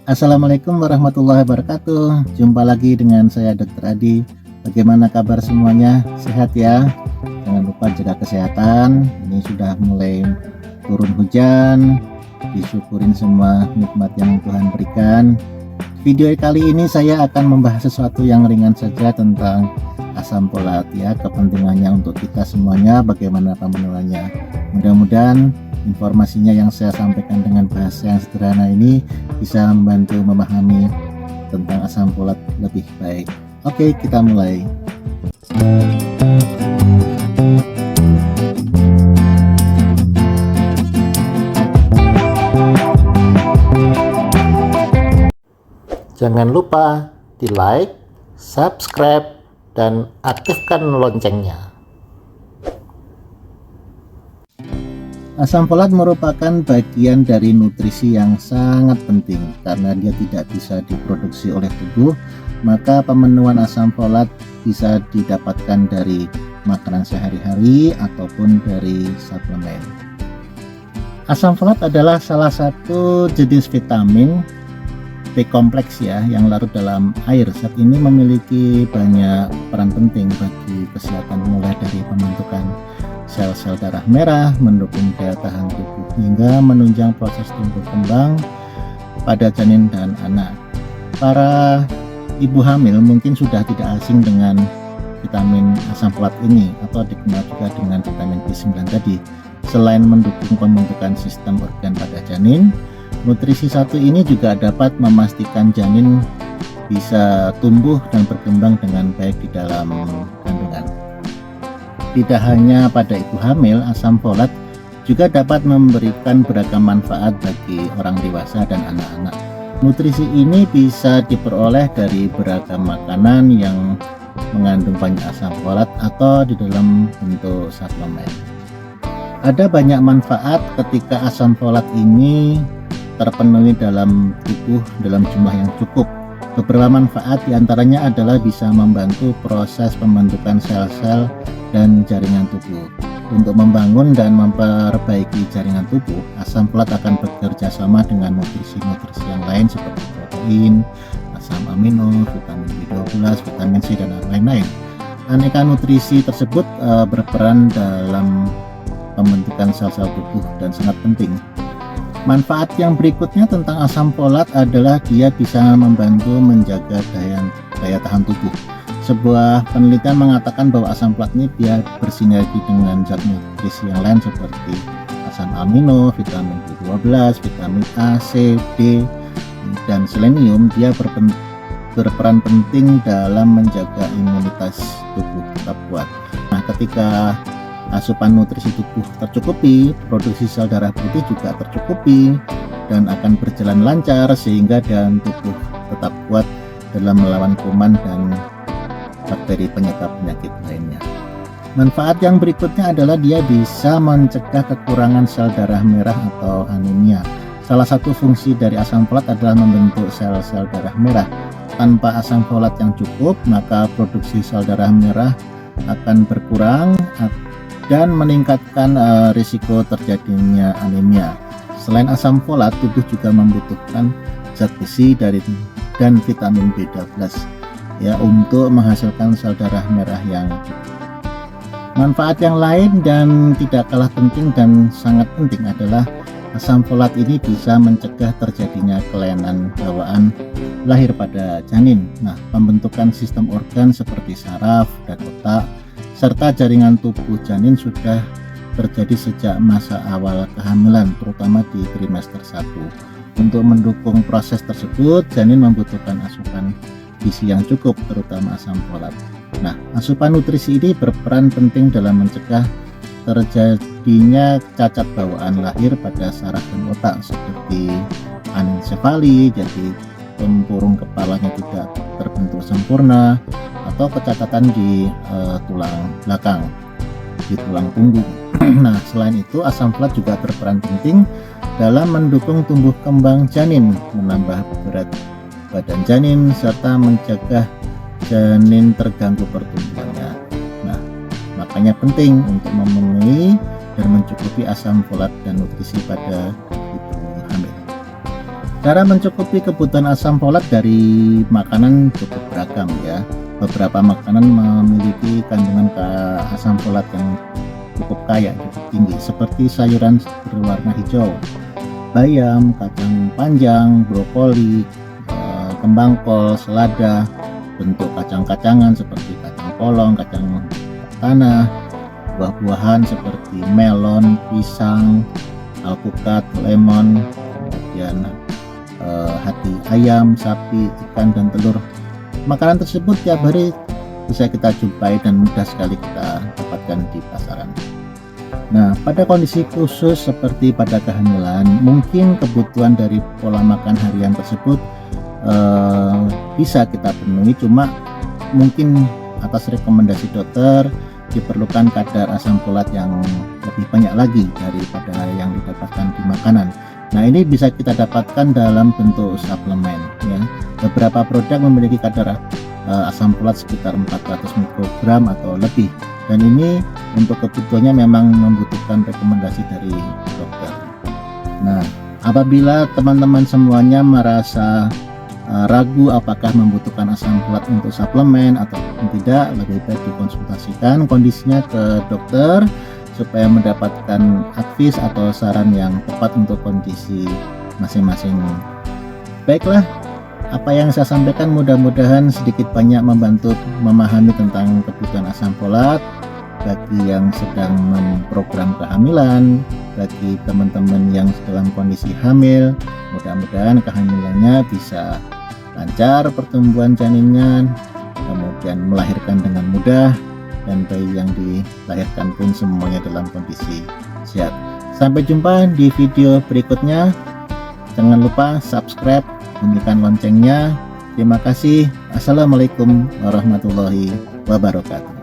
Assalamualaikum warahmatullahi wabarakatuh. Jumpa lagi dengan saya Dr. Adi. Bagaimana kabar semuanya? Sehat ya? Jangan lupa jaga kesehatan. Ini sudah mulai turun hujan. Disyukurin semua nikmat yang Tuhan berikan. Video kali ini saya akan membahas sesuatu yang ringan saja tentang asam folat ya, kepentingannya untuk kita semuanya, bagaimana pemenuhannya. Mudah-mudahan informasinya yang saya sampaikan dengan bahasa yang sederhana ini bisa membantu memahami tentang asam folat lebih baik. Oke, kita mulai. Jangan lupa di like, subscribe, dan aktifkan loncengnya. Asam folat merupakan bagian dari nutrisi yang sangat penting karena dia tidak bisa diproduksi oleh tubuh, maka pemenuhan asam folat bisa didapatkan dari makanan sehari-hari ataupun dari suplemen. Asam folat adalah salah satu jenis vitamin B kompleks ya yang larut dalam air. Zat ini memiliki banyak peran penting bagi kesehatan, mulai dari pembentukan sel-sel darah merah, mendukung daya tahan tubuh hingga menunjang proses tumbuh kembang pada janin dan anak. Para ibu hamil mungkin sudah tidak asing dengan vitamin asam folat ini atau dikenal juga dengan vitamin B9 tadi. Selain mendukung pembentukan sistem organ pada janin, nutrisi satu ini juga dapat memastikan janin bisa tumbuh dan berkembang dengan baik di dalam kandungan. Tidak hanya pada ibu hamil, asam folat juga dapat memberikan beragam manfaat bagi orang dewasa dan anak-anak. Nutrisi ini bisa diperoleh dari beragam makanan yang mengandung banyak asam folat atau di dalam bentuk suplemen. Ada banyak manfaat ketika asam folat ini terpenuhi dalam tubuh dalam jumlah yang cukup. Beberapa manfaat diantaranya adalah bisa membantu proses pembentukan sel-sel dan jaringan tubuh. Untuk membangun dan memperbaiki jaringan tubuh, asam folat akan bekerja sama dengan nutrisi-nutrisi yang lain seperti protein, asam amino, vitamin B12, vitamin C, dan lain-lain. Aneka nutrisi tersebut berperan dalam pembentukan sel-sel tubuh dan sangat penting. Manfaat yang berikutnya tentang asam folat adalah dia bisa membantu menjaga daya tahan tubuh. Sebuah penelitian mengatakan bahwa asam folat ini dia bersinergi dengan zat nutrisi yang lain seperti asam amino, vitamin B12, vitamin A, C, D, dan selenium. Dia berperan penting dalam menjaga imunitas tubuh tetap kuat. Nah, ketika asupan nutrisi tubuh tercukupi, produksi sel darah putih juga tercukupi dan akan berjalan lancar sehingga daya tubuh tetap kuat dalam melawan kuman dan bakteri penyebab penyakit lainnya. Manfaat yang berikutnya adalah dia bisa mencegah kekurangan sel darah merah atau anemia. Salah satu fungsi dari asam folat adalah membentuk sel-sel darah merah. Tanpa asam folat yang cukup, maka produksi sel darah merah akan berkurang dan meningkatkan risiko terjadinya anemia. Selain asam folat, tubuh juga membutuhkan zat besi dan vitamin B12 ya untuk menghasilkan sel darah merah yang cukup. Manfaat yang lain dan tidak kalah penting dan sangat penting adalah asam folat ini bisa mencegah terjadinya kelainan bawaan lahir pada janin. Nah, pembentukan sistem organ seperti saraf dan otak serta jaringan tubuh janin sudah terjadi sejak masa awal kehamilan, terutama di trimester 1. Untuk mendukung proses tersebut, janin membutuhkan asupan gizi yang cukup, terutama asam folat. Nah, asupan nutrisi ini berperan penting dalam mencegah terjadinya cacat bawaan lahir pada saraf dan otak seperti anencefali, jadi tempurung kepalanya tidak terbentuk sempurna, atau kecacatan di tulang belakang, di tulang punggung. Nah, selain itu asam folat juga berperan penting dalam mendukung tumbuh kembang janin, menambah berat badan janin, serta mencegah janin terganggu pertumbuhannya. Nah, makanya penting untuk memenuhi dan mencukupi asam folat dan nutrisi pada ibu hamil. Cara mencukupi kebutuhan asam folat dari makanan cukup beragam ya. Beberapa makanan memiliki kandungan asam folat yang cukup kaya, cukup tinggi, seperti sayuran berwarna hijau, bayam, kacang panjang, brokoli, kembang kol, selada, bentuk kacang-kacangan seperti kacang polong, kacang tanah, buah-buahan seperti melon, pisang, alpukat, lemon, kemudian hati ayam, sapi, ikan, dan telur. Makanan tersebut tiap hari bisa kita jumpai dan mudah sekali kita dapatkan di pasaran. Nah, pada kondisi khusus seperti pada kehamilan, mungkin kebutuhan dari pola makan harian tersebut bisa kita penuhi, cuma mungkin atas rekomendasi dokter diperlukan kadar asam folat yang lebih banyak lagi daripada yang didapatkan di makanan. Nah, ini bisa kita dapatkan dalam bentuk suplemen ya. Beberapa produk memiliki kadar asam folat sekitar 400 mikrogram atau lebih, dan ini untuk kebutuhannya memang membutuhkan rekomendasi dari dokter. Nah, apabila teman-teman semuanya merasa ragu apakah membutuhkan asam folat untuk suplemen atau tidak, lebih baik dikonsultasikan kondisinya ke dokter supaya mendapatkan advies atau saran yang tepat untuk kondisi masing-masing. Baiklah, apa yang saya sampaikan mudah-mudahan sedikit banyak membantu memahami tentang kebutuhan asam folat bagi yang sedang memprogram kehamilan, bagi teman-teman yang dalam kondisi hamil. Mudah-mudahan kehamilannya bisa lancar pertumbuhan janinnya, kemudian melahirkan dengan mudah, dan bayi yang dilahirkan pun semuanya dalam kondisi sehat. Sampai jumpa di video berikutnya. Jangan lupa subscribe, bunyikan loncengnya. Terima kasih. Assalamualaikum warahmatullahi wabarakatuh.